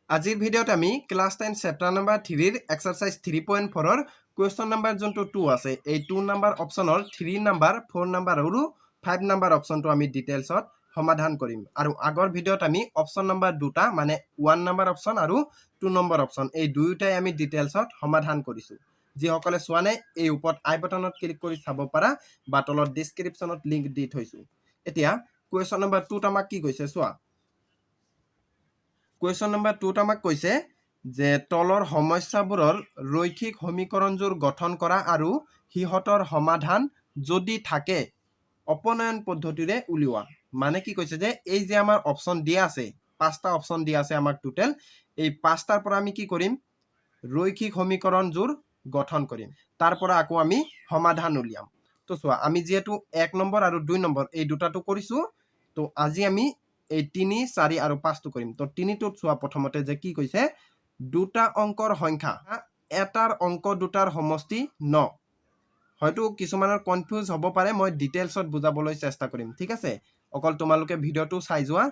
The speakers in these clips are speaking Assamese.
আজিৰ ভিডিঅ'ত আমি ক্লাস 10 চেপ্টাৰ নাম্বাৰ 3 ৰ এক্সাৰসাইজ 3.4 ৰ কুৱেশ্যন নাম্বাৰ যোনটো 2 আছে এই 2 নাম্বাৰ অপচনৰ 3 নাম্বাৰ 4 নাম্বাৰ আৰু 5 নাম্বাৰ অপচনটো আমি ডিটেইলছত সমাধান কৰিম আৰু আগৰ ভিডিঅ'ত আমি অপচন নাম্বাৰ দুটা মানে 1 নাম্বাৰ অপচন আৰু 2 নম্বৰ অপচন এই দুয়োটাই আমি ডিটেইলছত সমাধান কৰিছো যিসকলে চোৱা নাই এই ওপৰত আই বাটনত ক্লিক কৰি চাব পাৰা বা তলত ডেসক্ৰিপচনত লিংক দি থৈছো এতিয়া কুৱেশ্যন নাম্বাৰ 2 আমাক কি কৈছে চোৱা কুৱেশ্যন নাম্বাৰ 2 আমাক কৈছে যে তলৰ সমস্যাবোৰৰ ৰৈখিক সমীকৰণজোৰ গঠন কৰা আৰু হিহতৰ সমাধান যদি থাকে অপনয়ন পদ্ধতিৰে উলিওৱা মানে কি কৈছে যে এই যে আমাৰ অপচন দিয়া আছে পাঁচটা অপচন দিয়া আছে আমাক টোটাল এই পাঁচটাৰ পৰা আমি কি কৰিম ৰৈখিক সমীকৰণজোৰ গঠন কৰিম তাৰ পৰা আকৌ আমি সমাধান উলিয়াম তো চোৱা আমি যেহেতু 1 নম্বৰ আৰু 2 নম্বৰ এই দুটাটো কৰিছো তো আজি আমি এই 3 4 আৰু 5 টো কৰিম তো 3 টোত চোৱা প্ৰথমতে যে কি কৈছে দুটা অংকৰ সংখ্যা এটাৰ অংক দুটাৰ সমষ্টি 9 হয়তো কিছুমানৰ কনফিউজ হ'ব পাৰে মই ডিটেইলছত বুজাবলৈ চেষ্টা কৰিম ঠিক আছে অকল তোমালোকে ভিডিওটো চাই যোৱা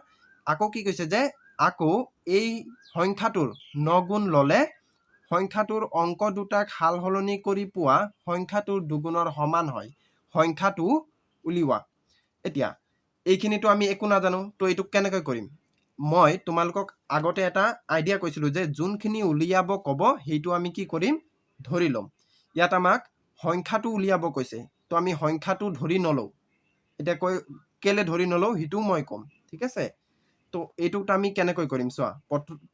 আকৌ কি কৈছে যে আকৌ এই সংখ্যাটোৰ 9 গুণ ললে সংখ্যাটোৰ অংক দুটাক হাল হলনি কৰি পোৱা সংখ্যাটোৰ দুগুণৰ সমান হয় সংখ্যাটো উলিওৱা এতিয়া এইখিনিটো আমি একো নাজানো তো এইটো কেনেকৈ কৰিম মই তোমালোকক আগতে এটা আইডিয়া কৈছিলো যে যোনখিনি উলিয়াব কব হেইটো আমি কি কৰিম ধৰি লম ইয়াত আমাক সংখ্যাটো উলিয়াব কৈছে তো আমি সংখ্যাটো ধৰি নলও এটা কই কেলে ধৰি নলও হিটো মই কম ঠিক আছে তো এইটোত আমি কেনেকৈ কৰিম চোৱা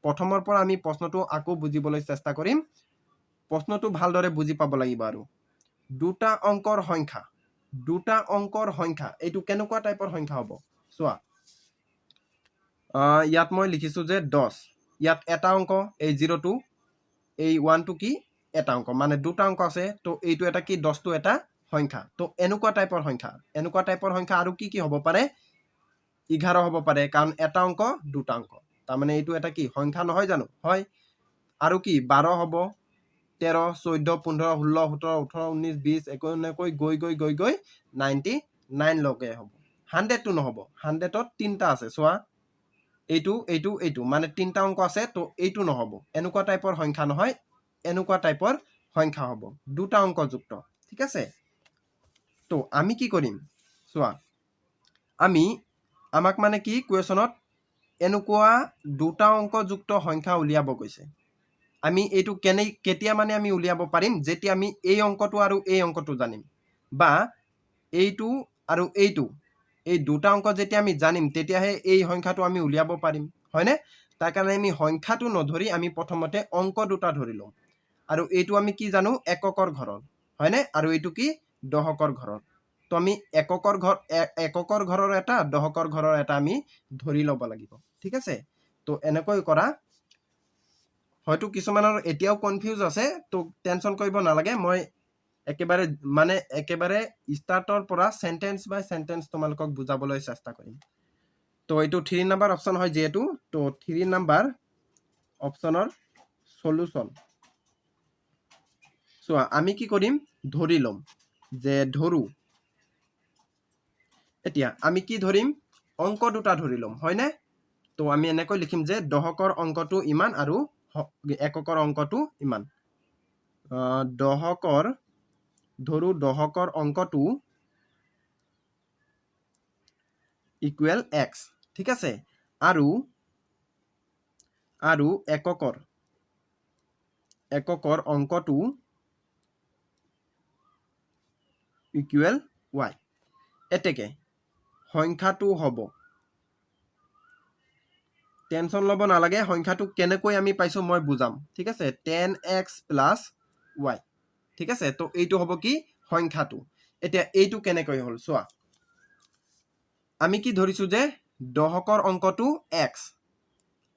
প্ৰথমৰ পৰা আমি প্ৰশ্নটো আকৌ বুজিবলৈ চেষ্টা কৰিম প্ৰশ্নটো ভালদৰে বুজি পাব লাগিব আৰু দুটা অংকৰ সংখ্যা এইটো কেনেকুৱা টাইপৰ সংখ্যা হ'ব চোৱা ইয়াত মই লিখিছো যে 10 ইয়াত এটা অংক এই 02 এই 1 টো কি এটা অংক মানে দুটা অংক আছে তো এইটো এটা কি 10 টো এটা সংখ্যা তো এনেকুৱা টাইপৰ সংখ্যা আৰু কি হ'ব পাৰে 11 হ'ব পাৰে কাৰণ এটা অংক দুটা অংক তাৰ মানে এইটো এটা কি সংখ্যা নহয় জানো হয় আৰু কি 12 হ'ব 13 14 15 16 17 18 19 20 21 গৈ 99 লগে হ'ব 100 টো নহব 100 ত তিনটা আছে চোৱা এইটো মানে তিনটা অংক আছে তো এইটো নহব এনেকুৱা টাইপৰ সংখ্যা নহয় এনেকুৱা টাইপৰ সংখ্যা হ'ব দুটা অংক যুক্ত ঠিক আছে তো আমি কি কৰিম চোৱা আমাক মানে কি কুৱেশ্যনত এনেকুৱা দুটা অংক যুক্ত সংখ্যা উলিয়াব কৈছে আমি এইটো কেতিয়া মানে আমি উলিয়াব পাৰিম যেতিয়া আমি এই অংকটো আৰু এই অংকটো জানিম বা এইটো আৰু এইটো এই দুটা অংক যেতিয়া আমি জানিম তেতিয়াহে এই সংখ্যাটো আমি উলিয়াব পাৰিম হয়নে তাৰ কাৰণে আমি সংখ্যাটো নধৰি আমি প্ৰথমতে অংক দুটা ধৰি লম আৰু এইটো আমি কি জানো এককৰ ঘৰৰ হয়নে আৰু এইটো কি দহকৰ ঘৰৰ তো আমি এককৰ ঘৰৰ এটা দহকৰ ঘৰৰ এটা আমি ধৰি ল'ব লাগিব ঠিক আছে তো এনেকৈ কৰা হয়তো কিছুমানৰ এতিয়াও কনফিউজ আছে তো টেনচন কৰিব নালাগে মই একেবাৰে স্টাৰ্টৰ পৰা সেন্টেন্স বাই সেন্টেন্স তোমালোকক বুজাবলৈ চেষ্টা কৰিম তো এইটো 3 নাম্বাৰ অপচন হয় যেহেতু তো 3 নাম্বাৰ অপচনৰ সলিউশন চোৱা আমি কি কৰিম ধৰি লম যে ধৰু এতিয়া আমি কি ধৰিম অংক দুটা ধৰি লম হয়নে তো আমি এনেকৈ লিখিম যে দহকৰ অংকটো ইমান আৰু এককৰ অংকটো ইমান দহকৰ অংকটো ইকুৱেল x ঠিক আছে আৰু এককৰ অংকটো ইকুৱেল y এতেকে সংখ্যাটো হ'ব টেনশন লব নালাগে সংখ্যাটো কেনেকৈ আমি পাইছো মই বুজাম ঠিক আছে 10x + y ঠিক আছে তো এইটো হ'ব কি সংখ্যাটো এতিয়া এইটো কেনেকৈ হ'ল চোৱা আমি কি ধৰিছো যে দহকৰ অংকটো x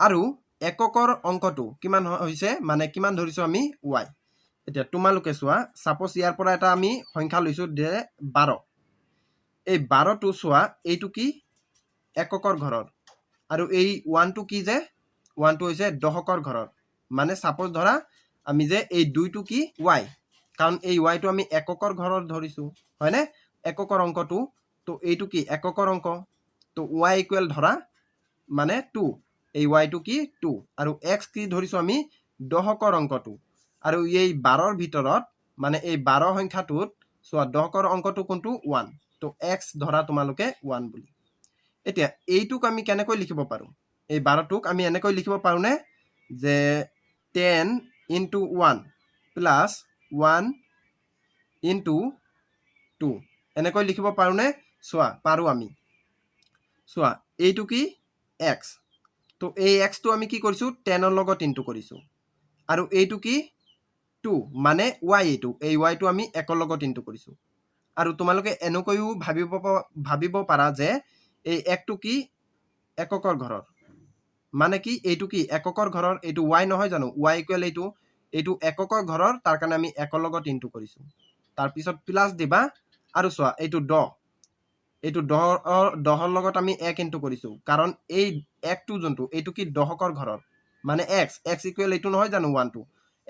আৰু এককৰ অংকটো কিমান হৈছে মানে কিমান ধৰিছো আমি y এতিয়া তোমালোকে চোৱা সাপোজ ইয়াৰ পৰা এটা আমি সংখ্যা লৈছো যে 12 এই 12 টো চোৱা এইটো কি এককৰ ঘৰৰ আৰু এই 1 টো কি যে 1 টো হৈছে দহকৰ ঘৰৰ মানে সাপোজ ধৰা আমি যে এই 2 টো কি y কাৰণ এই y টো আমি এককৰ ঘৰৰ ধৰিছো হয়নে এককৰ অংকটো তো এইটো কি এককৰ অংক তো y ইকুৱেল ধৰা মানে 2 এই y টো কি 2 আৰু x কি ধৰিছো আমি দশকৰ অংকটো আৰু এই 12ৰ ভিতৰত মানে এই 12 সংখ্যাটোত চোৱা দশকৰ অংকটো কোনটো 1 তো x ধৰা তোমালোকে 1 বুলি এতিয়া এইটোক আমি কেনেকৈ লিখিব পাৰো এই 12টোক আমি এনেকৈ লিখিব পাৰো নে যে 10 into 1 plus 1 into 2 এনেকৈ লিখিব পাৰো নে চোৱা পাৰো আমি চোৱা এইটো কি x তো এই x টো আমি কি কৰিছো 10 ৰ লগত ইনটু কৰিছো আৰু এইটো কি 2 মানে y এইটো এই y টো আমি 1 ৰ লগত ইনটু কৰিছো আৰু তোমালোকে এনেকৈও ভাবিব পাৰা যে এই 1 টো কি এককৰ ঘৰৰ মানে কি এইটো কি এককৰ ঘৰৰ এইটো y নহয় জানো y ইকুৱেল এইটো এককৰ ঘৰৰ তাৰ কাৰণে আমি 1 ৰ লগত ইনটু কৰিছো তাৰ পিছত প্লাস দিবা আৰু চোৱা এইটো 10 এইটো 10ৰ লগত আমি 1 ইনটু কৰিছো কাৰণ এই 1 টো যোনটো এইটো কি দশকৰ ঘৰৰ মানে x ইকুৱেল এইটো নহয় জানো 1 টো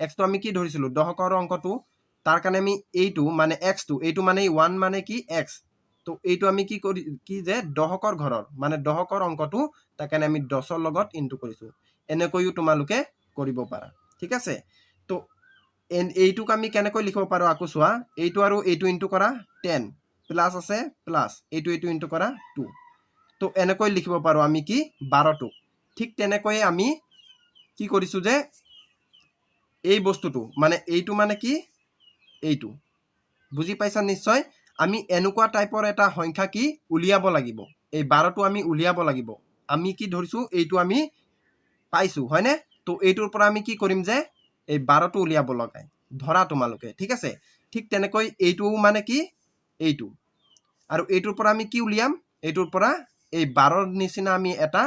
x টো আমি কি ধৰিছিলো দশকৰ অংকটো তাৰ কাৰণে আমি এইটো মানে x টো এইটো মানে 1 মানে কি x তো এইটো আমি কি যে দশকৰ ঘৰৰ মানে দশকৰ অংকটো তাৰ কাৰণে আমি 10ৰ লগত ইনটু কৰিছো এনেকৈও তোমালোকে কৰিব পাৰা ঠিক আছে তো এইটোক আমি কেনেকৈ লিখিব পাৰো আকো চোৱা এইটো আৰু এইটো ইনটু কৰা 10 প্লাস আছে প্লাস এইটো ইনটু কৰা 2 তো এনেকৈ লিখিব পাৰো আমি কি 12টো ঠিক তেনেকৈ আমি কি কৰিছো যে এই বস্তুটো মানে এইটো মানে কি এইটো বুজি পাইছা নিশ্চয় আমি এনেকুৱা টাইপৰ এটা সংখ্যা কি উলিয়াব লাগিব এই 12টো আমি উলিয়াব লাগিব আমি কি ধৰিছো এইটো আমি পাইছো হয়নে তো এইটোৰ পৰা আমি কি কৰিম যে এই 12টো উলিয়াব লগাই ধৰা তোমালোকে ঠিক আছে ঠিক তেনেকৈ এইটো মানে কি এইটো আৰু এইটোৰ পৰা আমি কি উলিয়াম এইটোৰ পৰা এই 12ৰ নিচিনা আমি এটা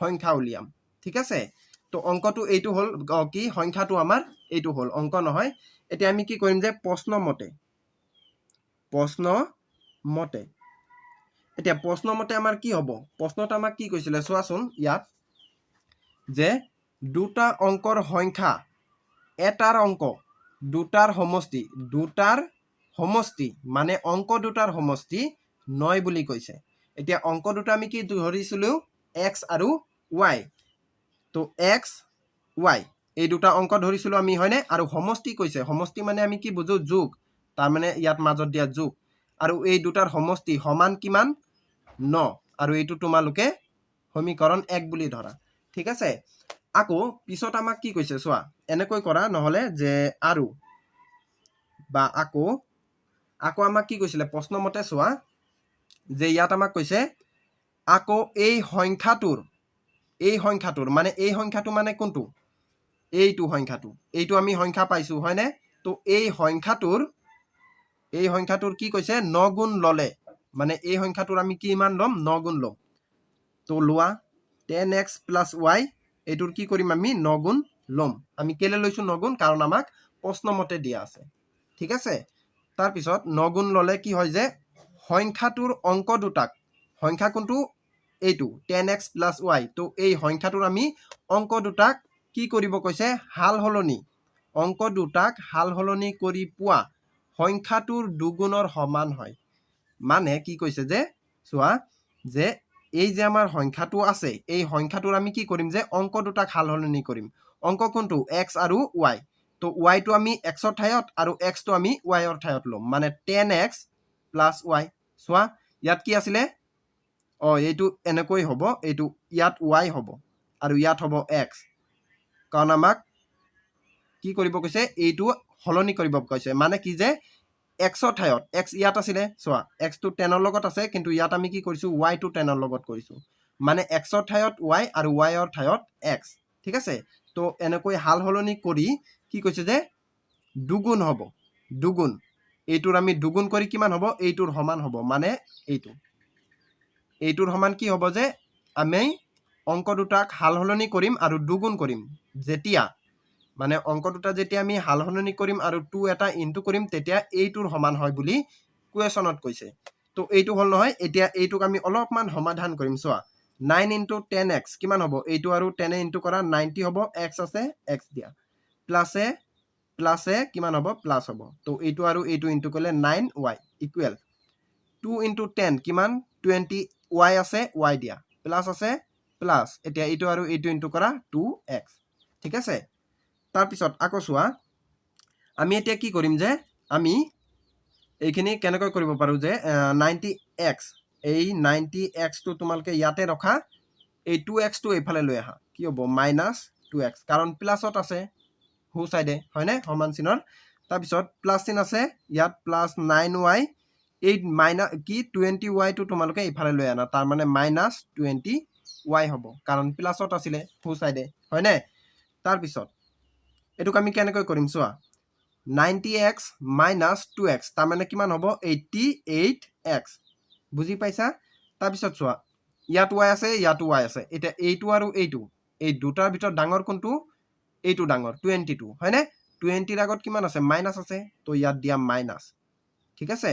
সংখ্যা উলিয়াম ঠিক আছে তো অঙ্কটো এইটো হল কি সংখ্যাটো আমাৰ এইটো হল অঙ্ক নহয় এতিয়া আমি কি কৰিম যে প্ৰশ্ন মতে এতিয়া প্ৰশ্ন মতে আমাৰ কি হ'ব প্ৰশ্নত আমাক কি কৈছিলে চোৱাচোন ইয়াত যে দুটা অঙ্কৰ সংখ্যা এটাৰ অঙ্ক দুটাৰ সমষ্টি মানে অঙ্ক দুটাৰ সমষ্টি 9 বুলি কৈছে এতিয়া অঙ্ক দুটা আমি কি ধৰিছিলো x আৰু y তো x y এই দুটা অঙ্ক ধৰিছিলো আমি হয়নে আৰু সমষ্টি কৈছে সমষ্টি মানে আমি কি বুজো যোগ তাৰ মানে ইয়াত মাজত দিয়া যোগ আৰু এই দুটাৰ সমষ্টি সমান কিমান 9 আৰু এইটো তোমালোকে সমীকৰণ 1 বুলি ধৰা ঠিক আছে আকৌ পিছত আমাক কি কৈছে চোৱা এনেকৈ কৰা নহলে যে আৰু বা আকৌ আমাক কি কৈছিলে প্ৰশ্ন মতে চোৱা যে ইয়াত আমাক কৈছে আকৌ এই সংখ্যাটোৰ মানে এই সংখ্যাটো মানে কোনটো এইটো আমি সংখ্যা পাইছো হয়নে তো এই সংখ্যাটোৰ কি কৈছে 9 গুণ ললে মানে এই সংখ্যাটোৰ আমি কিমান লম 9 গুণ লম তো লোৱা 10x plus y এইটোৰ কি কৰিম আমি 9 গুণ লম আমি কেলে লৈছো 9 গুণ কাৰণ আমাক প্ৰশ্ন মতে দিয়া আছে ঠিক আছে তাৰ পিছত 9 গুণ ললে কি হয় যে সংখ্যাটোৰ অঙ্ক দুটাক সংখ্যা কোনটো এইটো 10x plus y তো এই সংখ্যাটোৰ আমি অঙ্ক দুটাক কি কৰিব কৈছে হাল হলনি অঙ্ক দুটাক হাল হলনি কৰি পোৱা সংখ্যাটোৰ দুগুণৰ সমান হয় মানে কি কৈছে যে চোৱা যে এই যে আমাৰ সংখ্যাটো আছে এই সংখ্যাটোৰ আমি কি কৰিম যে অঙ্ক দুটাক হাল হলনি কৰিম অঙ্ক কোনটো x আৰু y তো y টো আমি x ৰ ঠাইত আৰু x টো আমি y ৰ ঠাইত লম মানে 10x plus y চোৱা ইয়াত কি আছিলে এইটো এনেকৈ হ'ব এইটো ইয়াত y হ'ব আৰু ইয়াত হ'ব x কাৰণ আমাক কি কৰিব কৈছে এইটো হলনি কৰিব কৈছে মানে কি যে x ৰ ঠাইত x ইয়াত আছিলে চোৱা x টো 10 ৰ লগত আছে কিন্তু ইয়াত আমি কি কৰিছো y টো 10 ৰ লগত কৰিছো মানে x ৰ ঠাইত y আৰু y ৰ ঠাইত x ঠিক আছে তো এনেকৈ হাল হলনি কৰি কি কৈছে যে দুগুণ হ'ব দুগুণ এইটোৰ আমি দুগুণ কৰি কিমান হ'ব এইটোৰ সমান হ'ব মানে এইটোৰ সমান কি হ'ব যে আমি অঙ্ক দুটাক হাল হলনি কৰিম আৰু দুগুণ কৰিম যেতিয়া মানে অঙ্ক দুটা যেতিয়া আমি হাল হলনি কৰিম আৰু 2 এটা ইনটু কৰিম তেতিয়া এইটোৰ সমান হয় বুলি কুৱেশ্যনত কৈছে তো এইটো হল নহয় এতিয়া এইটোক আমি অলপমান সমাধান কৰিম চোৱা 9 into 10x কিমান হ'ব এইটো আৰু 10 ইনটু কৰা 90 হ'ব x আছে x দিয়া প্লাসে কিমান হ'ব প্লাস হ'ব তো এইটো আৰু এইটো ইনটু কৰিলে 9y ইকুৱেল 2 into 10 কিমান 20 y আছে y দিয়া প্লাস আছে প্লাছ এতিয়া এইটো আৰু এইটো ইনটু কৰা 2x ঠিক আছে তাৰপিছত আকৌ চোৱা আমি এতিয়া কি কৰিম যে আমি এইখিনি কেনেকৈ কৰিব পাৰো যে 90x এই 90x টো তোমালকে ইয়াতে ৰখা এই 2x টো এইফালে লৈ আহা কি হ'ব -2x কাৰণ প্লাছত আছে হু সাইডে হয়নে সমান চিনৰ তাৰপিছত প্লাছ চিন আছে ইয়াত প্লাছ 9y এই মাইনাস কি 20y টো তোমালকে ইফালে লৈ আনা তাৰ মানে -20y হ'ব কাৰণ প্লাছত আছিলে হু সাইডে হয়নে তাৰপিছত এটুক আমি কেনেকৈ কৰিম চোৱা 90x minus 2x তাৰ মানে কিমান হ'ব 88x বুজি পাইছা তাৰপিছত চোৱা ইয়াত y আছে ইয়াত y আছে এটা এইটো আৰু এইটো এই দুটাৰ ভিতৰত ডাঙৰ কোনটো এইটো ডাঙৰ 22 হয়নে 20 ৰ আগত কিমান আছে মাইনাস আছে তো ইয়াত দিয়া মাইনাস ঠিক আছে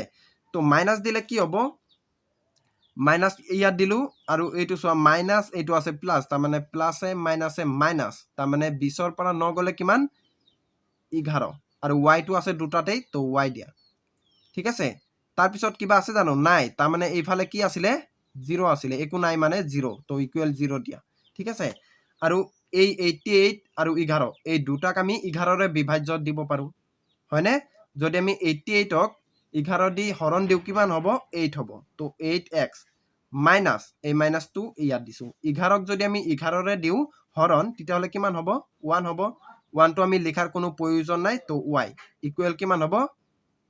তো মাইনাস দিলে কি হ'ব মাইনাস ইয়াত দিলু আৰু এইটো চোৱা মাইনাস এইটো আছে প্লাস তাৰ মানে প্লাসে মাইনাসে মাইনাস তাৰ মানে 20 ৰ পৰা 9 গলে কিমান 11 আৰু y টো আছে দুটাতেই তো y দিয়া ঠিক আছে তাৰ পিছত কিবা আছে জানো নাই তাৰ মানে এইফালে কি আছিলে 0 আছিলে একো নাই মানে 0 তো ইকুৱেল 0 দিয়া ঠিক আছে আৰু এই 88 আৰু 11 এই দুটাক আমি 11 ৰে বিভাজ্য দিব পাৰো হয়নে যদি আমি 88 ক 11 দি হৰণ দিও কিমান হ'ব 8 হ'ব তো 8x মাইনাস এই মাইনাস টো ইয়াত দিছো 11 ক যদি আমি 11 ৰে দিও হৰণ তেতিয়াহলে কিমান হ'ব 1 হ'ব 1 টো আমি লিখাৰ কোনো প্ৰয়োজন নাই তো y ইকুৱেল কিমান হ'ব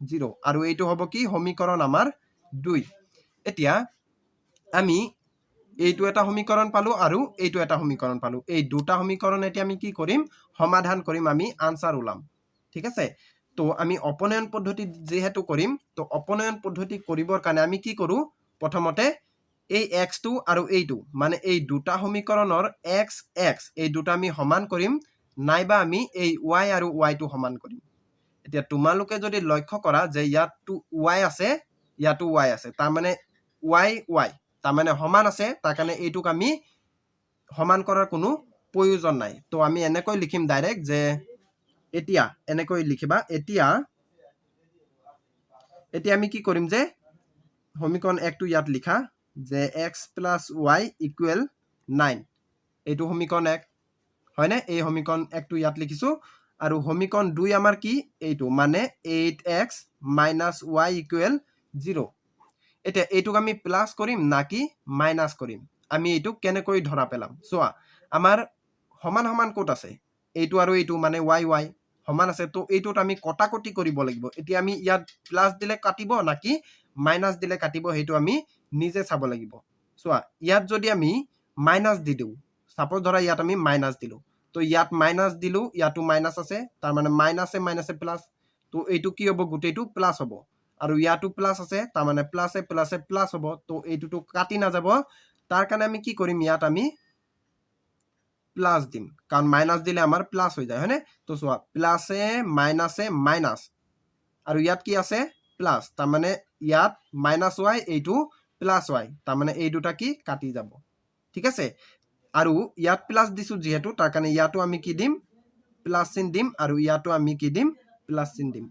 0 আৰু এইটো হ'ব কি সমীকৰণ আমাৰ 2 এতিয়া আমি এইটো এটা সমীকৰণ পালো আৰু এইটো এটা সমীকৰণ পালো এই দুটা সমীকৰণ এতিয়া আমি কি কৰিম সমাধান কৰিম আমি আনসাৰ ওলাম ঠিক আছে তো আমি অপনয়ন পদ্ধতি যেহেতু কৰিম তো অপনয়ন পদ্ধতি কৰিবৰ কাৰণে আমি কি কৰো প্ৰথমতে এই x2 আৰু এইটো মানে এই দুটা সমীকৰণৰ x x এই দুটা আমি সমান কৰিম নাইবা আমি এই y আৰু y টো সমান কৰিম এতিয়া তোমালোকে যদি লক্ষ্য কৰা যে ইয়াতটো y আছে ইয়াতো y আছে তাৰ মানে y y তাৰ মানে সমান আছে তাৰ কাৰণে এইটোক আমি সমান কৰাৰ কোনো প্ৰয়োজন নাই তো আমি এনেকৈ লিখিম ডাইৰেক্ট যে এতিয়া এনেকৈ লিখিবা এতিয়া আমি কি কৰিম যে সমীকৰণ 1 টো ইয়াত লিখা যে x + y = 9 এইটো সমীকৰণ 1 হয়নে এই সমীকৰণ 1 টো ইয়াত লিখিছো আৰু সমীকৰণ 2 আমাৰ কি এইটো মানে 8x - y = 0 এতিয়া এইটোক আমি প্লাস কৰিম নাকি মাইনাস কৰিম আমি এইটো কেনেকৈ ধৰা পেলাম চোৱা আমাৰ সমান সমান কোট আছে এইটো আৰু এইটো মানে y y সমান আছে তো এইটোত আমি কটাকটি কৰিব লাগিব এতিয়া আমি ইয়াত প্লাস দিলে কাটিব নাকি মাইনাস দিলে কাটিব হেতু আমি নিজে চাব লাগিব চোৱা ইয়াত যদি আমি মাইনাস দি দিও সাপোজ ধৰা ইয়াত আমি মাইনাস দিলো তো ইয়াত মাইনাস দিলো ইয়াতো মাইনাস আছে তাৰ মানে মাইনাসে মাইনাসে প্লাস তো এইটো কি হ'ব গুটেটো প্লাস হ'ব আৰু ইয়াতো প্লাস আছে তাৰ মানে প্লাসে প্লাসে প্লাস হ'ব তো এইটোটো কাটি না যাব তাৰ কাৰণে আমি কি কৰিম ইয়াত আমি প্লাস দিম কাৰণ মাইনাস দিলে আমাৰ প্লাস হৈ যায় হয়নে তো চোৱা প্লাসে মাইনাসে মাইনাস আৰু ইয়াত কি আছে প্লাস তাৰ মানে ইয়াত মাইনাস y এইটো প্লাস y তাৰ মানে এই দুটা কি কাটি যাব ঠিক আছে আৰু ইয়াত প্লাস দিছো যেহেতু তাৰ কাৰণে ইয়াতো আমি কি দিম প্লাস চিন দিম আৰু ইয়াতো আমি কি দিম প্লাস চিন দিম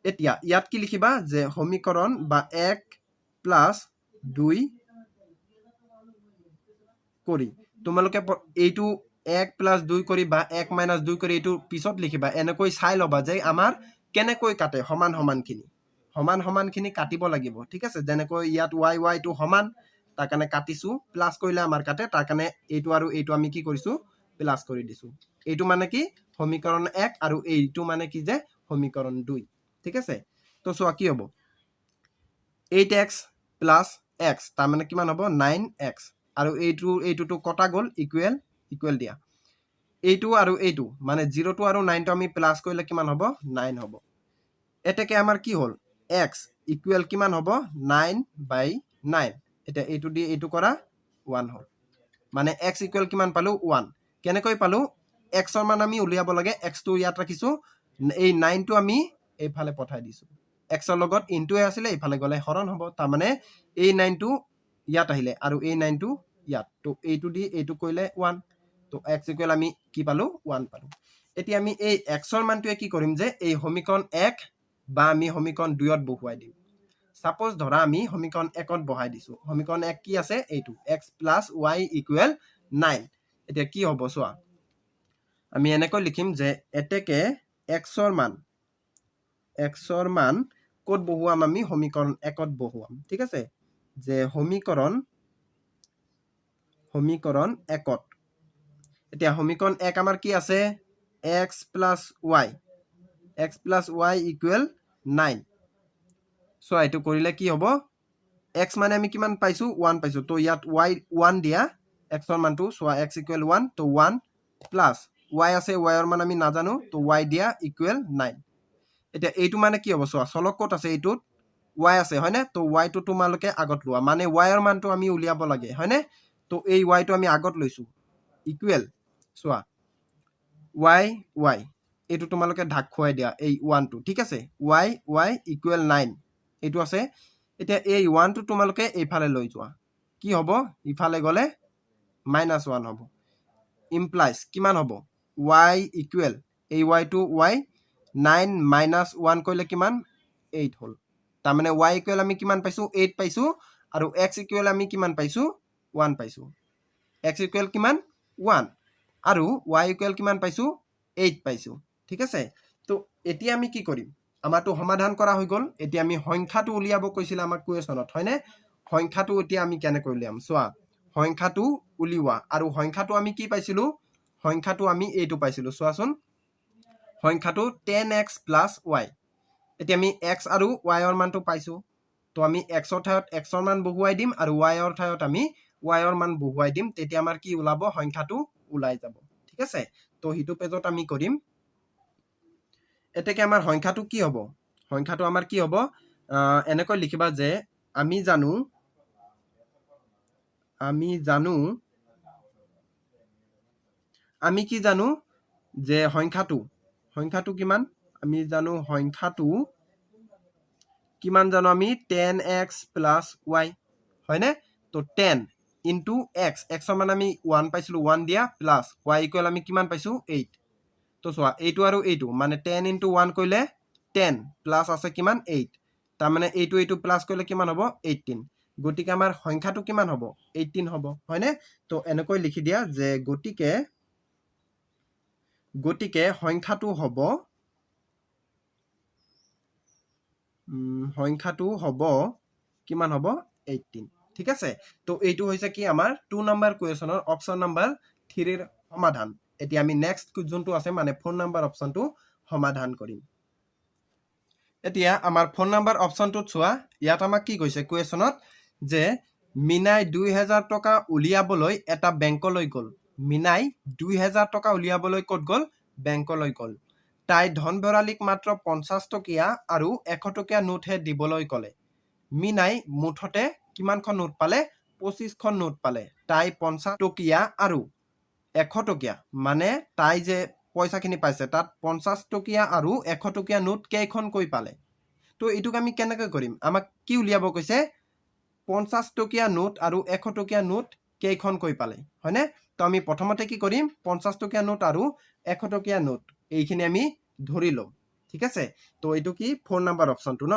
এতিয়া ইয়াত কি লিখিবা যে সমীকৰণ বা 1 + 2 কৰি তোমালোকে এইটো 1 + 2 কৰি বা 1 - 2 কৰি এইটো পিছত লিখিবা এনেকৈ চাই লবা যে আমাৰ কেনেকৈ কাটে সমান সমান খিনি কাটিব লাগিব ঠিক আছে যেনেকৈ ইয়াত y y টো সমান তাৰ কাৰণে কাটিছো প্লাস কৰিলে আমাৰ কাটে তাৰ কাৰণে এইটো আৰু এইটো আমি কি কৰিছো প্লাস কৰি দিছো এইটো মানে কি সমীকৰণ 1 আৰু এইটো মানে কি যে সমীকৰণ 2 ঠিক আছে তো চোৱা কি হ'ব 8x + x তাৰ মানে কিমান হ'ব 9x আৰু এইটো কটা গল ইকুৱেল দিয়া এইটো আৰু এইটো মানে 0 টো আৰু 9 টো আমি প্লাস কৰিলে কিমান হ'ব 9 হ'ব এতেকে আমাৰ কি হ'ল x ইকুৱেল কিমান হ'ব 9/9 এটা এইটো দি এইটো কৰা 1 হ'ল মানে x ইকুৱেল কিমান পালো 1 কেনেকৈ পালো x ৰ মান আমি উলিয়াব লাগে x টো ইয়াত ৰাখিছো এই 9 টো আমি এইফালে পঠাই দিছো x ৰ লগত ইনটু আছিলে এইফালে গলে হৰণ হ'ব তাৰ মানে এই 9 টো ইয়াত আহিলে আৰু এই 9 টো ইয়াত তো এইটো দি এইটো কইলে 1 তো x ইকুৱেল আমি কি পালো 1 পালো এতিয়া আমি এই x ৰ মানটোৱে কি কৰিম যে এই সমীকৰণ 1 বা আমি সমীকৰণ 2 ত বহুৱাই দিম সাপোজ ধৰা আমি সমীকৰণ 1 ত বহাই দিছো সমীকৰণ 1 কি আছে এইটো x + y = 9 এতিয়া কি হ'ব চোৱা আমি এনেকৈ লিখিম যে এতেকে x ৰ মান ক'ত বহুৱাম আমি সমীকৰণ 1 ত বহুৱাম ঠিক আছে যে সমীকৰণ 1 ত এতিয়া সমীকৰণ 1 আমাৰ কি আছে x plus y equal 9 so এটো কৰিলে কি হ'ব x মানে আমি কিমান পাইছো 1 পাইছো তো ইয়াত y 1 দিয়া x ৰ মানটো সো x equal 1 তো 1 plus y আছে y ৰ মান আমি নাজানো তো y দিয়া equal 9 এতিয়া এইটো মানে কি হ'ব সো চলক ক'ত আছে এইটোত y আছে হয়নে তো y টো তোমালোকে আগত লোৱা মানে y ৰ মানটো আমি উলিয়াব লাগে হয়নে তো এই y টো আমি আগত লৈছো equal সোৱা y এইটো তোমালোকে ঢাক খুৱাই দিয়া এই 1 টো ঠিক আছে y equal 9 এইটো আছে এতিয়া এই 1 টো তোমালোকে এইফালে লৈ যোৱা কি হ'ব ইফালে গলে -1 হ'ব implies কিমান হ'ব y equal এই y টো y 9 - 1 কইলে কিমান 8 হল তাৰ মানে y equal আমি কিমান পাইছো 8 পাইছো আৰু x equal আমি কিমান পাইছো 1 পাইছো x equal কিমান 1 আৰু y equal কিমান পাইছো 8 পাইছো ঠিক আছে তো এতিয়া আমি কি কৰিম আমাৰটো সমাধান কৰা হৈ গল এতিয়া আমি সংখ্যাটো উলিয়াব কৈছিল আমাক কুৱেশ্যনত হয়নে সংখ্যাটো এতিয়া আমি কেনেকৈ উলিয়াম চোৱা সংখ্যাটো উলিওৱা আৰু সংখ্যাটো আমি কি পাইছিলো সংখ্যাটো আমি এইটো পাইছিলো চোৱাচোন সংখ্যাটো 10x + y এতিয়া আমি x আৰু y ৰ মানটো পাইছো তো আমি x ৰ ঠাইত x ৰ মান বহুৱাই দিম আৰু y ৰ ঠাইত আমি y ৰ মান বহুৱাই দিম তেতিয়া আমাৰ কি ওলাব সংখ্যাটো ওলাই যাব ঠিক আছে তো হিটো পেজত আমি কৰিম এতেকে আমাৰ সংখ্যাটো কি হ'ব সংখ্যাটো আমাৰ কি হ'ব এনেকৈ লিখিবা যে আমি জানো আমি কি জানো যে সংখ্যাটো কিমান আমি জানো সংখ্যাটো কিমান জানো আমি 10x + y হয়নে তো 10 into x ৰ মান আমি 1 পাইছিলো 1 দিয়া প্লাস y equal আমি কিমান পাইছো 8 তো চোৱা এইটো আৰু এইটো মানে 10 into 1 কইলে 10 প্লাস আছে কিমান 8 তাৰ মানে এইটো প্লাস কইলে কিমান হ'ব 18 গতিকে আমাৰ সংখ্যাটো কিমান হ'ব 18 হ'ব হয়নে তো এনেকৈ লিখি দিয়া যে গতিকে সংখ্যাটো হ'ব কিমান হ'ব 18 ঠিক আছে তো এইটো হৈছে কি আমাৰ 2 নম্বৰ কুৱেশ্যনৰ অপচন নম্বৰ 3 ৰ সমাধান এতিয়া আমি নেক্সট যোনটো আছে মানে 4 নম্বৰ অপচনটো সমাধান কৰিম এতিয়া আমাৰ 4 নম্বৰ অপচনটোত চোৱা ইয়াত আমাক কি কৈছে কুৱেশ্যনত যে মিনাই 2000 টকা উলিয়াবলৈ এটা বেংকলৈ গল মিনাই 2000 টকা উলিয়াবলৈ ক'ত গল বেংকলৈ গল তাই ধন ভৰালিক মাত্ৰ 50 টকীয়া আৰু 100 টকীয়া নোটহে দিবলৈ ক'লে মিনাই মুঠতে কিমানখন নোট পালে 25খন নোট পালে তাই 50 টকীয়া আৰু 100 টকীয়া মানে তাই যে পইচাখিনি পাইছে তাত 50 টকীয়া আৰু 100 টকীয়া নোট কেইখনকৈ পালে তো এইটোক আমি কেনেকৈ কৰিম আমাক কি উলিয়াব কৈছে 50 টকীয়া নোট আৰু 100 টকীয়া নোট কেইখনকৈ পালে হয়নে তো আমি প্ৰথমতে কি কৰিম 50 টকীয়া নোট আৰু 100 টকীয়া নোট এইখিনি আমি ধৰি লম ঠিক আছে তো এইটো কি 4 নম্বৰ অপচনটো ন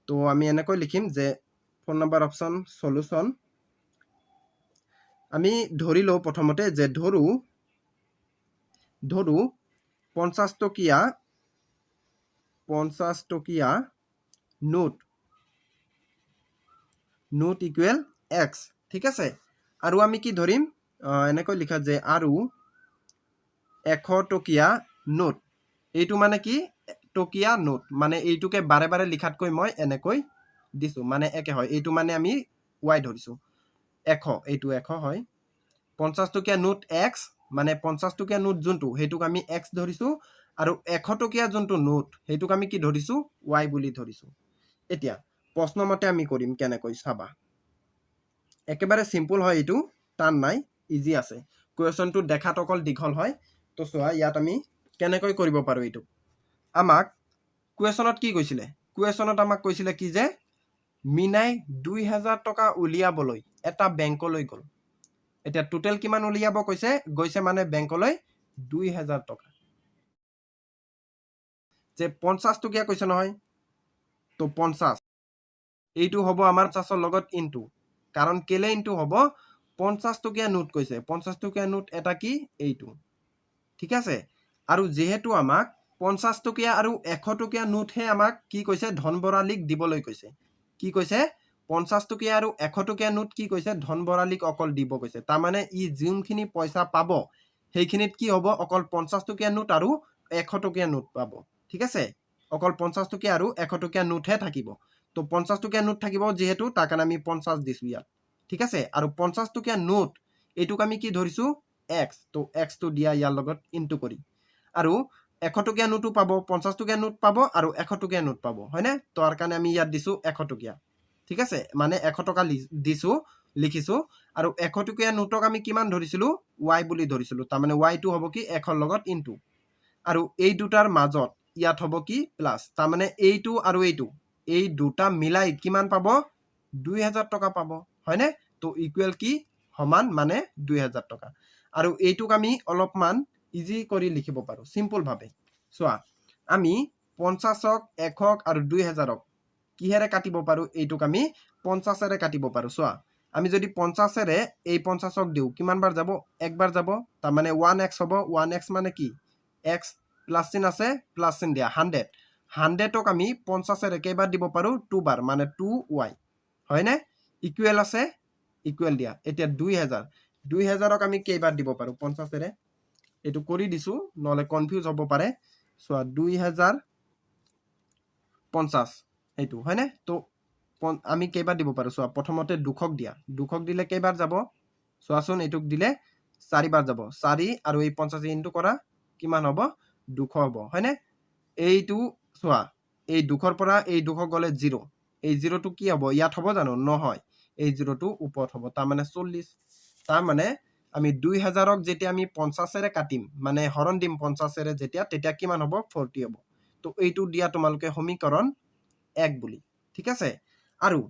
তো আমি এনেকৈ লিখিম যে 4 নম্বৰ অপচন সলিউশন আমি ধৰি লও প্ৰথমতে যে ধৰু 50 টকীয়া নোট ইকুৱেল x ঠিক আছে আৰু আমি কি ধৰিম এনেকৈ লিখা যে আৰু 100 টকীয়া নোট এইটো মানে কি টকীয়া নোট মানে এইটোকে বাৰে বাৰে লিখাতকৈ মই এনেকৈ দিছো মানে একে হয় এইটো মানে আমি y ধৰিছো 100 এইটো 100 হয় 50 টকীয়া নোট x মানে 50 টকীয়া নোট যোনটো হেতুক আমি x ধৰিছো আৰু 100 টকীয়া যোনটো নোট হেতুক আমি কি ধৰিছো y বুলি ধৰিছো এতিয়া প্ৰশ্নমতে আমি কৰিম কেনেকৈ চাবা একেবাৰে সিম্পল হয় এইটো টান নাই ইজি আছে কুৱেশ্যনটো দেখাত অকল দীঘল হয় তো চোৱা ইয়াত আমি কেনেকৈ কৰিব পাৰো এইটো আমাক কুৱেশ্যনত কি কৈছিলে কুৱেশ্যনত আমাক কৈছিলে কি যে মিনাই 2000 টকা উলিয়াবলৈ এটা বেংকলৈ গল এতিয়া টোটেল কিমান উলিয়াব গৈছে মানে বেংকলৈ 2000 টকা যে 50 টকীয়া কৈছে নহয় তো 50 এইটো হ'ব আমাৰ 50 ৰ লগত ইনটু কাৰণ কেলে ইনটু হ'ব 50 টকীয়া নোট কৈছে 50 টকীয়া নোট এটা কি এইটো ঠিক আছে আৰু যেহেতু আমাক 50 টকীয়া আৰু 100 টকীয়া নোটহে আমাক কি কৈছে ধন বৰালিক দিবলৈ কৈছে কি কৈছে 50 টকীয়া আৰু 100 টকীয়া নোট কি কৈছে ধন বৰালিক অকল দিব কৈছে তাৰ মানে ই যোনখিনি পইচা পাব সেইখিনিত কি হ'ব অকল 50 টকীয়া নোট আৰু 100 টকীয়া নোট পাব ঠিক আছে অকল 50 টকীয়া আৰু 100 টকীয়া নোটহে থাকিব তো 50 টকীয়া নোট থাকিব যেহেতু তাৰ কাৰণে আমি 50 দিছো ইয়াত ঠিক আছে আৰু 50 টকীয়া নোট এইটোক আমি কি ধৰিছো x তো x টো দিয়া ইয়াৰ লগত ইনটু কৰি আৰু 100 টকীয়া নোটও পাব 50 টকীয়া নোট পাব আৰু 100 টকীয়া নোট পাব হয়নে তো তাৰ কাৰণে আমি ইয়াত দিছো 100 টকীয়া ঠিক আছে মানে 100 টকা দিছো লিখিছো আৰু 100 টকীয়া নোটক আমি কিমান ধৰিছিলো y বুলি ধৰিছিলো তাৰ মানে y টো হ'ব কি 1 ৰ লগত ইনটু আৰু এই দুটাৰ মাজত ইয়াত হ'ব কি প্লাস তাৰ মানে এইটো আৰু এইটো এই দুটা মিলাই কিমান পাব 2000 টকা পাব হয়নে তো ইকুৱেল কি সমান মানে 2000 টকা আৰু এইটোক আমি অলপমান ইজি কৰি লিখিব পাৰো সিম্পল ভাবে চোৱা আমি 50ক 100ক আৰু 2000ক কিহেৰে কাটিব পাৰো এইটোক আমি 50ৰে কাটিব পাৰো চোৱা আমি যদি 50ৰে এই 50ক দিও কিমান বাৰ যাব একবাৰ যাব তাৰ মানে 1x হ'ব 1x মানে কি x প্লাস চিন আছে প্লাস চিন দিয়া 100 100ক আমি 50ৰে কেইবাৰ দিব পাৰো 2 বাৰ মানে 2y হয়নে ইকুৱেল আছে ইকুৱেল দিয়া এতিয়া 2000ক আমি কেইবাৰ দিব পাৰো 50ৰে এটো কৰি দিছো নহলে কনফিউজ হ'ব পাৰে সো 2050 এইটো হয়নে তো আমি কেইবাৰ দিব পাৰো সো প্ৰথমতে 200ক দিয়া 200ক দিলে কেইবাৰ যাব সোৱাচোন এটুক দিলে 4 বাৰ যাব 4 আৰু এই 50 ইনটু কৰা কিমান হ'ব 200 হ'ব হয়নে এইটো সোৱা এই 200ৰ পৰা এই 200 গলে 0 এই 0 টো কি হ'ব ইয়াত হ'ব জানো নহয় এই 0 টো ওপৰত হ'ব তাৰ মানে 40 তাৰ মানে আমি 2000ক যেতিয়া আমি 50ৰে কাটিম মানে হৰণ দিম 50ৰে যেতিয়া তেতিয়া কিমান হ'ব 40 হ'ব তো এইটো দিয়া তোমালোকে সমীকৰণ 1 বুলি ঠিক আছে আৰু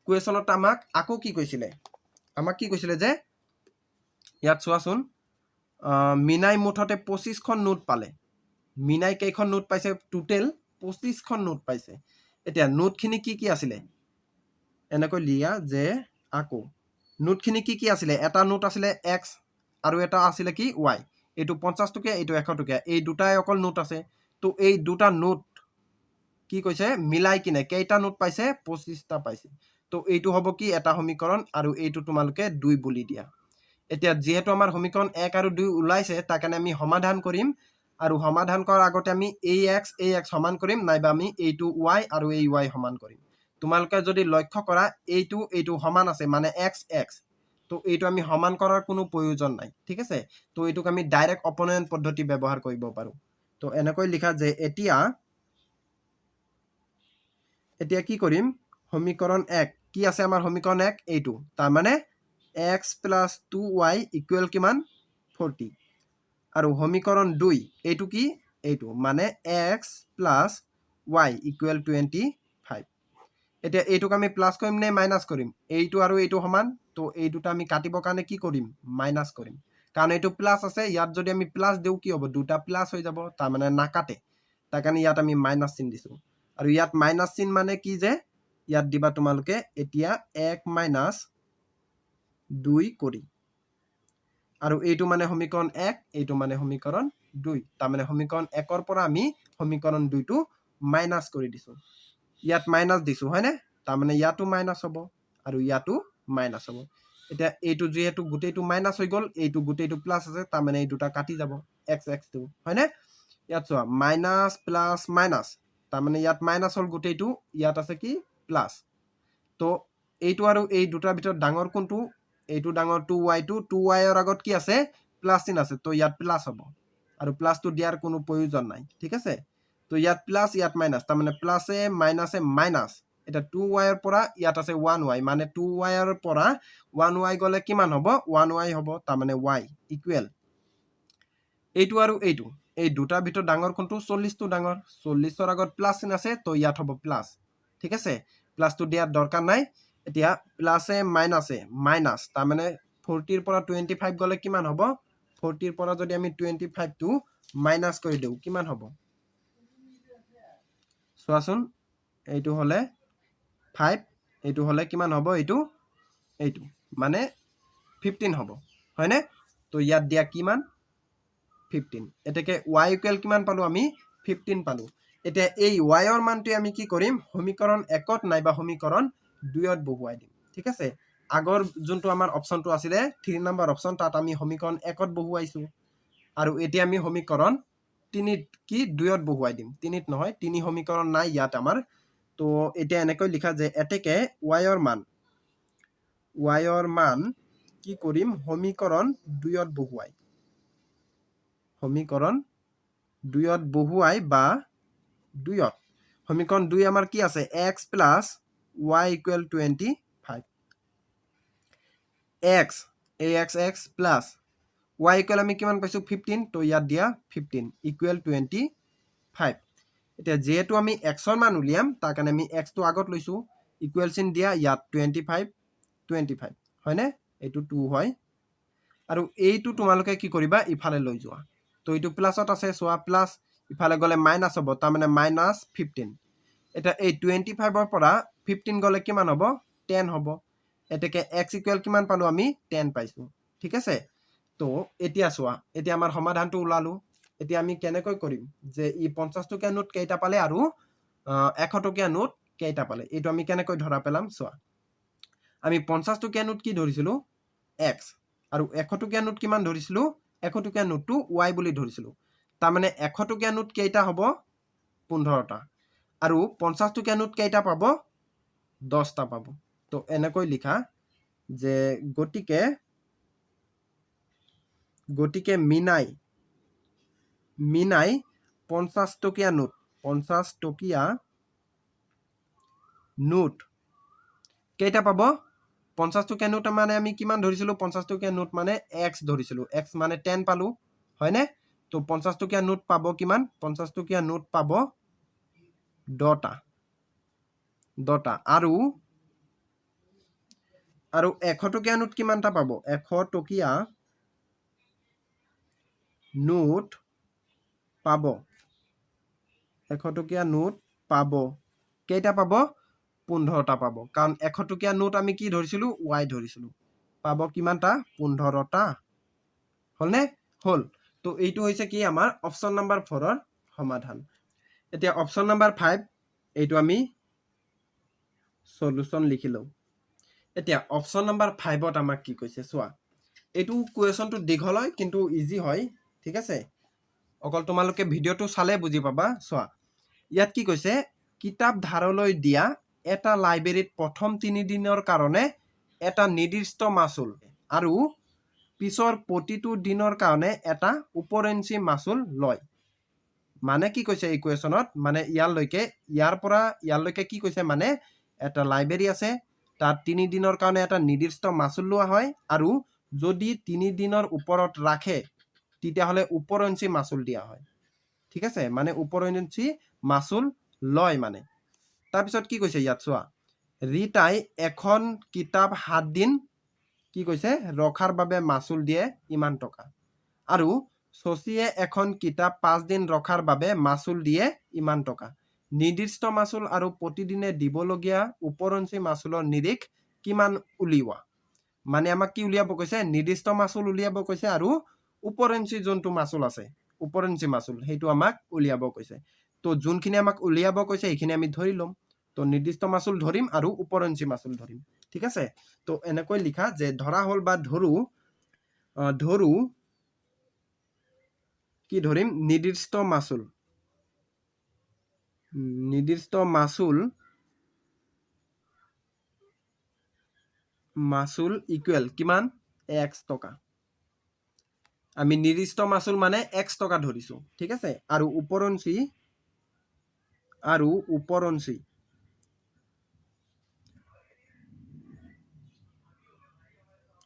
কোৱেছনত আমাক আকৌ কি কৈছিলে যে ইয়াত চোৱাচোন মিনাই মুঠতে 25খন নোট পালে মিনাই কেইখন নোট পাইছে টোটেল 25খন নোট পাইছে এতিয়া নোটখিনি কি আছিলে এনেকৈ লিয়া যে আকৌ নোটখিনি কি আছিলে এটা নোট আছিলে x আৰু এটা আছিলে কি y এইটো 50 টকীয়া এইটো 100 টকীয়া এই দুটাই অকল নোট আছে তো এই দুটা নোট কি কৈছে মিলাই কিনে কেইটা নোট পাইছে 25টা পাইছে তো এইটো হ'ব কি এটা সমীকৰণ আৰু এইটো তোমালোকে 2 বুলি দিয়া এতিয়া যেহেতু আমাৰ সমীকৰণ 1 আৰু 2 ওলাইছে তাৰ কাৰণে আমি সমাধান কৰিম আৰু সমাধান কৰাৰ আগতে আমি ax সমান কৰিম নাইবা আমি এইটো y আৰু এই y সমান কৰিম তোমালোকে যদি লক্ষ্য কৰা এইটো সমান আছে মানে x তো এইটো আমি সমান কৰাৰ কোনো প্ৰয়োজন নাই ঠিক আছে তো এইটোক আমি ডাইৰেক্ট অপনয়ন পদ্ধতি ব্যৱহাৰ কৰিব পাৰো তো এনেকৈ লিখা যে এতিয়া কি কৰিম সমীকৰণ 1 কি আছে আমাৰ সমীকৰণ 1 এইটো তাৰ মানে x + 2y = কিমান 40 আৰু সমীকৰণ 2 এইটো কি এইটো মানে x + y = 25 এতিয়া এইটোক আমি প্লাস কৰিম নে মাইনাস কৰিম এইটো আৰু এইটো সমান তো এই দুটা আমি কাটিবৰ কাৰণে কি কৰিম মাইনাস কৰিম কাৰণ এইটো প্লাস আছে ইয়াত যদি আমি প্লাস দিও কি হ'ব দুটা প্লাস হৈ যাব তাৰ মানে নাকাটে তাৰ কাৰণে ইয়াত আমি মাইনাস চিন দিছো আৰু ইয়াত মাইনাস চিন মানে কি যে ইয়াত দিবা তোমালোকে এতিয়া 1 - 2 কৰি আৰু এইটো মানে সমীকৰণ 1 এইটো মানে সমীকৰণ 2 তাৰ মানে সমীকৰণ 1 ৰ পৰা আমি সমীকৰণ 2 টো মাইনাস কৰি দিছো ইয়াত মাইনাস দিছো হয়নে তাৰ মানে ইয়াতো মাইনাস হ'ব আৰু ইয়াতো মাইনাস হ'ব এতিয়া এইটো যেহেতু গুটেইটো মাইনাস হৈ গল এইটো গুটেইটো প্লাস আছে তাৰ মানে এই দুটা কাটি যাব x টো হয়নে ইয়াত চোৱা মাইনাস প্লাস মাইনাস তাৰ মানে ইয়াত মাইনাস হল গুটেইটো ইয়াত আছে কি প্লাস তো এইটো আৰু এই দুটাৰ ভিতৰত ডাঙৰ কোনটো এইটো ডাঙৰ 2y টো 2y ৰ আগত কি আছে প্লাস চিন আছে তো ইয়াত প্লাস হ'ব আৰু প্লাস টো দিয়াৰ কোনো প্ৰয়োজন নাই ঠিক আছে তো ইয়াত প্লাস ইয়াত মাইনাস তাৰ মানে প্লাসে মাইনাসে মাইনাস এটা 2y ৰ পৰা ইয়াত আছে 1y মানে 2y ৰ পৰা 1y গলে কিমান হ'ব 1y হ'ব তাৰ মানে y ইকুৱেল এইটো আৰু এইটো এই দুটাৰ ভিতৰত ডাঙৰ কোনটো 40 টো ডাঙৰ 40 ৰ আগত প্লাস চিন আছে তো ইয়াত হ'ব প্লাস ঠিক আছে প্লাস টো দিয়াৰ দৰকাৰ নাই এতিয়া প্লাসে মাইনাসে মাইনাস তাৰ মানে 40 ৰ পৰা 25 গলে কিমান হ'ব 40 ৰ পৰা যদি আমি 25 টো মাইনাস কৰি দিও কিমান হ'ব সোৱাচোন এইটো হলে 5 এইটো হলে কিমান হ'ব এইটো মানে 15 হ'ব হয়নে তো ইয়াত দিয়া কিমান 15 এতেকে y ইকুৱেল কিমান পালো আমি 15 পালো এতিয়া এই y ৰ মানটো আমি কি কৰিম সমীকৰণ 1ত নাইবা সমীকৰণ 2ত বহুৱাই দিম ঠিক আছে আগৰ যোনটো আমাৰ অপচনটো আছিলে 3 নম্বৰ অপচন তাত আমি সমীকৰণ 1ত বহুৱাইছো আৰু এতিয়া আমি সমীকৰণ 3ত কি 2ত বহুৱাই দিম 3ত নহয় 3 সমীকৰণ নাই ইয়াত আমাৰ তো এতিয়া এনেকৈ লিখা যে এতেকে y ৰ মান কি কৰিম সমীকৰণ 2ত বহুৱাই সমীকৰণ 2ত বহুৱাই বা 2ত সমীকৰণ 2 আমাৰ কি আছে x plus y equal 25 x ax plus y equal আমি কিমান পাইছো 15 তো ইয়াত দিয়া 15 equal 25 এতিয়া যেহেতু আমি x ৰ মান উলিয়াম তাৰ কাৰণে আমি x টো আগত লৈছো ইকুৱেল চিন দিয়া ইয়াত 25 হয়নে এইটো 2 হয় আৰু এইটো তোমালোকে কি কৰিবা ইফালে লৈ যোৱা তো এইটো প্লাসত আছে সোয়া প্লাস ইফালে গলে মাইনাস হ'ব তাৰ মানে -15 এটা এই 25 ৰ পৰা 15 গলে কিমান হ'ব 10 হ'ব এতেকে x ইকুৱেল কিমান পালো আমি 10 পাইছো ঠিক আছে তো এতিয়া সোয়া এতিয়া আমাৰ সমাধানটো উলালো এতিয়া আমি কেনেকৈ কৰিম যে ই 50 টকীয়া নোট কেইটা পালে আৰু 100 টকীয়া নোট কেইটা পালে এইটো আমি কেনেকৈ ধৰা পেলাম সোয়া আমি 50 টকীয়া নোট কি ধৰিছিলো x আৰু 100 টকীয়া নোট কিমান ধৰিছিলো 100 টকীয়া নোটটো y বুলি ধৰিছিলো তাৰ মানে 100 টকীয়া নোট কেইটা হ'ব 15টা আৰু 50 টকীয়া নোট কেইটা পাব 10টা পাব তো এনেকৈ লিখা যে গটিকে মিনাই 50 টকীয়া নোট কেইটা পাব 50 টকীয়া নোট মানে আমি কিমান ধৰিছিলো 50 টকীয়া নোট মানে x ধৰিছিলো x মানে 10 পালো হয়নে তো 50 টকীয়া নোট পাব কিমান 50 টকীয়া নোট পাব 10টা আৰু 100 টকীয়া নোট কিমানটা পাব 100 টকীয়া নোট পাব 100 টকীয়া নোট পাব কেইটা পাব 15টা পাব কাৰণ 100 টকীয়া নোট আমি কি ধৰিছিলো y ধৰিছিলো পাব কিমানটা 15টা হলনে হল তো এইটো হৈছে কি আমাৰ অপচন নম্বৰ 4 ৰ সমাধান এতিয়া অপচন নম্বৰ 5 এইটো আমি সলিউশন লিখিলো এতিয়া অপচন নম্বৰ 5 ত আমাক কি কৈছে সোয়া এইটো কোৱেশ্যনটো দীঘল হয় কিন্তু ইজি হয় ঠিক আছে অকল তোমালোকে ভিডিওটো চালে বুজি পাবা সোয়া ইয়াত কি কৈছে কিতাপ ধাৰলৈ দিয়া এটা লাইব্ৰেৰীত প্ৰথম 3 দিনৰ কাৰণে এটা নিৰ্দিষ্ট মাসুল আৰু পিছৰ প্ৰতিটো দিনৰ কাৰণে এটা উপৰেঞ্চি মাসুল লয় মানে কি কৈছে এই কোৱেশ্যনত মানে ইয়াৰ পৰা ইয়ালৈকে কি কৈছে মানে এটা লাইব্ৰেৰী আছে তাত 3 দিনৰ কাৰণে এটা নিৰ্দিষ্ট মাসুল লোৱা হয় আৰু যদি 3 দিনৰ ওপৰত ৰাখে তেতিয়া হলে উপৰেঞ্চি মাসুল দিয়া হয় ঠিক আছে মানে উপৰেঞ্চি মাসুল লয় মানে তাৰ পিছত কি কৈছে ইয়াত চোৱা ৰিতাই এখন কিতাপ 7 দিন কি কৈছে ৰখাৰ বাবে মাসুল দিয়ে ইমান টকা আৰু শশীয়ে এখন কিতাপ 5 দিন ৰখাৰ বাবে মাসুল দিয়ে ইমান টকা নিৰ্দিষ্ট মাসুল আৰু প্ৰতিদিনে দিবলগীয়া উপৰঞ্চি মাসুলৰ নিৰিখ কিমান উলিওৱা মানে আমাক কি উলিয়াব কৈছে নিৰ্দিষ্ট মাসুল উলিয়াব কৈছে আৰু উপৰঞ্চি যোনটো মাসুল আছে উপৰঞ্চি মাসুল হেইটো আমাক উলিয়াব কৈছে তো যোনখিনি আমাক উলিয়াব কৈছে এইখিনি আমি ধৰি লম তো নিৰ্দিষ্ট মাসুল ধৰিম আৰু উপৰঞ্চি মাসুল ধৰিম ঠিক আছে তো এনেকৈ লিখা যে ধৰা হল বা ধৰু কি ধৰিম নিৰ্দিষ্ট মাসুল ইকুৱেল কিমান x টকা আমি নিৰ্দিষ্ট মাসুল মানে x টকা ধৰিছো ঠিক আছে আৰু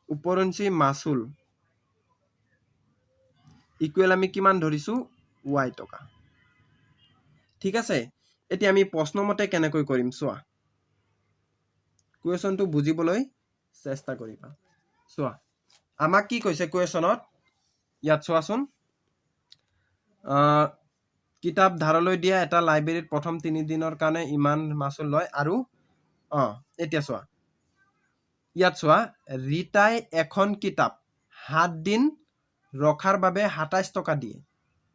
উপৰঞ্চি মাসুল ইকুৱেল আমি কিমান ধৰিছো y টকা ঠিক আছে এতিয়া আমি প্ৰশ্ন মতে কেনেকৈ কৰিম চোৱা কোৱেশ্যনটো বুজিবলৈ চেষ্টা কৰিবা চোৱা আমাক কি কৈছে কোৱেশ্যনত ইয়াত চোৱাচোন কিতাপ ধাৰলৈ দিয়া এটা লাইব্ৰেৰীত প্ৰথম 3 দিনৰ কাৰণে ইমান মাসুল লয় আৰু এতিয়া চোৱা ইয়াত চোৱা ৰীতাই এখন কিতাপ 7 দিন ৰখাৰ বাবে 27 টকা দিয়ে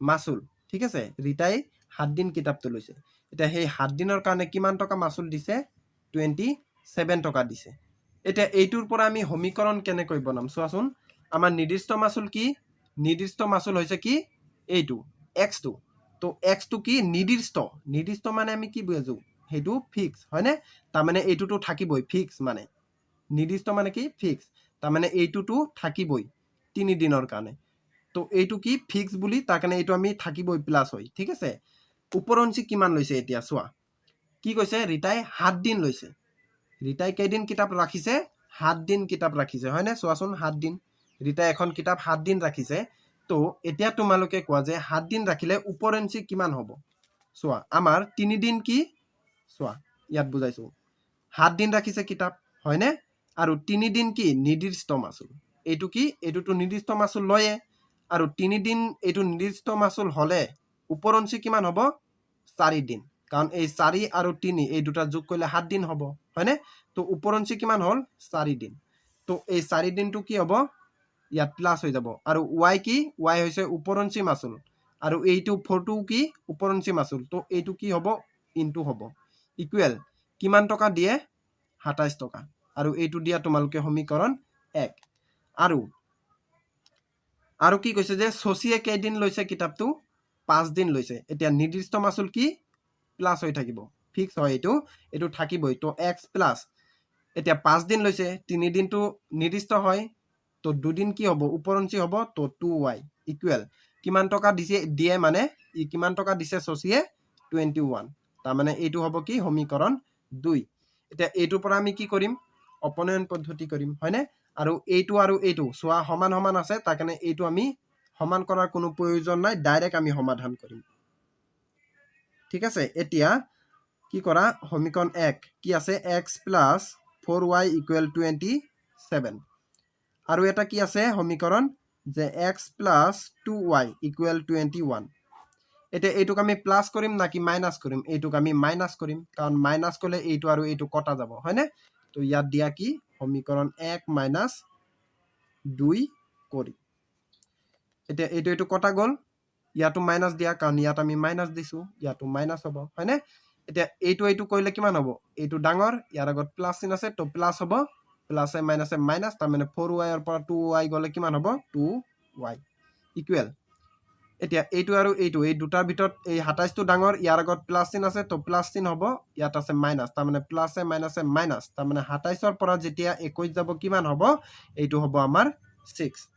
মাচুল ঠিক আছে ৰীতাই 7 দিন কিতাপটো লৈছে এতিয়া সেই 7 দিনৰ কাৰণে কিমান টকা মাচুল দিছে 27 টকা দিছে এতিয়া এইটোৰ পৰা আমি সমীকৰণ কেনেকৈ বনাম চোৱাচোন আমাৰ নিৰ্দিষ্ট মাচুল কি নিৰ্দিষ্ট মাচুল হৈছে কি এইটো x2 তো x2 কি নিৰ্দিষ্ট মানে আমি কি বুজো হেতু ফিক্স হয়নে তাৰ মানে এইটোটো থাকিবই ফিক্স মানে নিৰ্দিষ্ট মানে কি ফিক্স তাৰ মানে এইটোটো থাকিবই 3 দিনৰ কাৰণে তো এইটো কি ফিক্স বুলি তাৰ কাৰণে এইটো আমি থাকিবই প্লাস হয় ঠিক আছে উপৰঞ্চি কিমান লৈছে এতিয়া চোৱা কি কৈছে ৰীতাই 7 দিন লৈছে ৰীতাই কেইদিন কিতাপ ৰাখিছে 7 দিন কিতাপ ৰাখিছে হয়নে চোৱাচোন 7 দিন ৰীতাই এখন কিতাপ 7 দিন ৰাখিছে তো এতিয়া তোমালোকে কোৱা যে 7 দিন ৰাখিলে উপৰঞ্চি কিমান হ'ব চোৱা আমাৰ 3 দিন কি চোৱা ইয়াত বুজাইছো 7 দিন ৰাখিছে কিতাপ হয়নে আৰু 3 দিন কি নিৰ্দিষ্ট মাচুল এইটো কি এইটোটো নিৰ্দিষ্ট মাচুল লয়ে আৰু 3 দিন এইটো নিৰ্দিষ্ট মাচুল হলে উপৰঞ্চি কিমান হ'ব 4 দিন কাৰণ এই 4 আৰু 3 এই দুটা যোগ কৰিলে 7 দিন হ'ব হয়নে তো উপৰঞ্চি কিমান হল 4 দিন তো এই 4 দিনটো কি হ'ব ইয়াত প্লাস হৈ যাব আৰু y কি y হৈছে উপৰঞ্চি মাচুল আৰু এইটো 4টো কি উপৰঞ্চি মাচুল তো এইটো কি হ'ব ইনটু হ'ব ইকুৱেল কিমান টকা দিয়ে 27 টকা আৰু এইটো দিয়া তোমালোকে সমীকৰণ 1 আৰু কি কৈছে যে শশীয়ে কেইদিন লৈছে কিতাপটো 5 দিন লৈছে এতিয়া নিৰ্দিষ্ট মাচুল কি প্লাস হৈ থাকিব ফিক্স হয় এইটো থাকিবই তো x প্লাস এতিয়া 5 দিন লৈছে 3 দিনটো নিৰ্দিষ্ট হয় তো 2 দিন কি হ'ব উপৰঞ্চি হ'ব তো 2y ইকুৱেল কিমান টকা দিছে দিয়ে মানে কিমান টকা দিছে শশীয়ে 21 তাৰ মানে এইটো হ'ব কি সমীকৰণ 2 এতিয়া এইটোৰ পৰা আমি কি কৰিম অপনয়ন পদ্ধতি কৰিম হয়নে আৰু এইটো চোৱা সমান সমান আছে তাৰ কাৰণে এইটো আমি সমান কৰাৰ কোনো প্ৰয়োজন নাই ডাইৰেক্ট আমি সমাধান কৰিম ঠিক আছে এতিয়া কি কৰা সমীকৰণ 1 কি আছে x plus 4y equal 27 আৰু এটা কি আছে সমীকৰণ যে x plus 2y equal 21 এতিয়া এইটোক আমি প্লাস কৰিম নাকি মাইনাস কৰিম এইটোক আমি মাইনাস কৰিম কাৰণ মাইনাস কৰিলে এইটো আৰু এইটো কটা যাব হয়নে তো ইয়াত দিয়া কি সমীকৰণ 1 minus 2 কৰি এতিয়া এইটো কটা গল ইয়াতো মাইনাস দিয়া কাৰণ ইয়াত আমি মাইনাস দিছো ইয়াতো মাইনাস হ'ব হয়নে এতিয়া এইটো কৰিলে কিমান হ'ব এইটো ডাঙৰ ইয়াৰ আগত প্লাস চিন আছে তো প্লাস হ'ব প্লাসে মাইনাসে মাইনাস তাৰ মানে 4y ৰ পৰা 2y গলে কিমান হ'ব 2y ইকুৱেল এতিয়া এইটো আৰু এইটো এই দুটাৰ ভিতৰত এই 27 টো ডাঙৰ ইয়াৰ আগত প্লাস চিন আছে তো প্লাস চিন হ'ব ইয়াত আছে মাইনাস তাৰ মানে প্লাসে মাইনাসে মাইনাস তাৰ মানে 27 ৰ পৰা যেতিয়া 21 যাব কিমান হ'ব এইটো হ'ব আমাৰ 6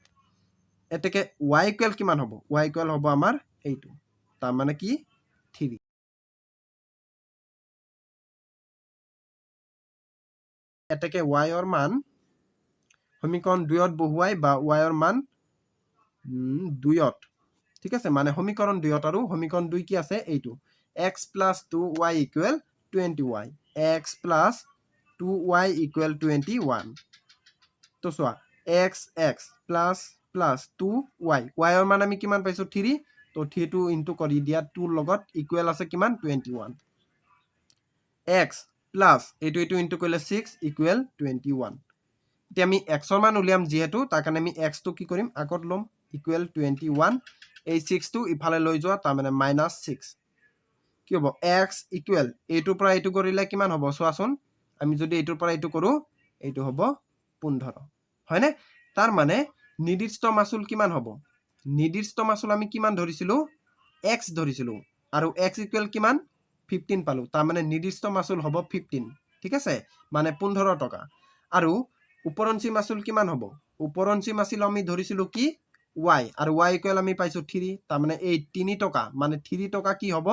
এতেকে y ইকুৱেল কিমান হ'ব y ইকুৱেল হ'ব আমাৰ এইটো তাৰ মানে কি 3 এতেকে y ৰ মান সমীকৰণ 2 ত বহুৱাই বা y ৰ মান 2 ত ঠিক আছে মানে সমীকৰণ 2 ত আৰু সমীকৰণ 2 কি আছে এইটো x plus 2y equal 20y x plus 2y equal 21 তো চোৱা x plus 2y y ৰ মান আমি কিমান পাইছো 3 তো 3 টো ইনটু কৰি দিয়া 2 লগত ইকুৱেল আছে কিমান 21 x plus এইটো ইনটু কৰিলে 6 ইকুৱেল 21 এতিয়া আমি x ৰ মান উলিয়াম যেহেতু তাৰ কাৰণে আমি x টো কি কৰিম আগত লম ইকুৱেল 21 এই 6 টো ইফালে লৈ যোৱা তাৰ মানে -6 কি হ'ব x ইকুৱেল এইটোৰ পৰা এইটো কৰিলে কিমান হ'ব চোৱাচোন আমি যদি এইটোৰ পৰা এইটো কৰো এইটো হ'ব 15 হয়নে তাৰ মানে নিৰ্দিষ্ট মাচুল কিমান হ'ব নিৰ্দিষ্ট মাচুল আমি কিমান ধৰিছিলো x ধৰিছিলো আৰু x ইকুৱেল কিমান 15 পালো তাৰ মানে নিৰ্দিষ্ট মাচুল হ'ব 15 ঠিক আছে মানে 15 টকা আৰু উপৰঞ্চি মাচুল কিমান হ'ব উপৰঞ্চি মাচুল আমি ধৰিছিলো কি y আৰু y ইকুৱেল আমি পাইছো 3 তাৰ মানে এই 3 টকা মানে 3 টকা কি হ'ব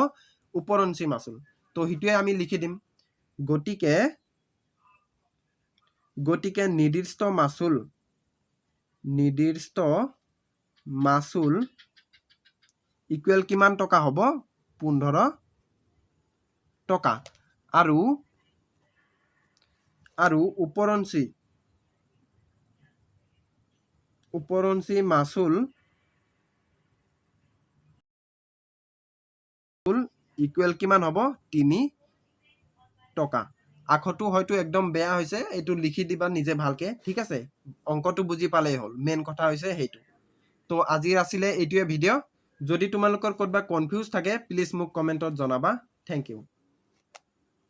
উপৰঞ্চি মাচুল তো হিটোৱে আমি লিখি দিম গটিকে নিৰ্দিষ্ট মাচুল ইকুৱেল কিমান টকা হ'ব 15 টকা আৰু উপৰঞ্চি মাচুল ইকুৱেল কিমান হ'ব 3 টকা আখৰটো হয়তো একদম বেয়া হৈছে, এইটো লিখি দিবা নিজে ভালকে, ঠিক আছে? অংকটো বুজি পালেই হ'ল, মেইন কথা হৈছে সেইটো। তো আজিৰ আছিলে এইটোৱে ভিডিঅ'। যদি তোমালোকৰ ক'ৰবাত কনফিউজ থাকে প্লিজ মোক কমেণ্টত জনাবা। Thank U.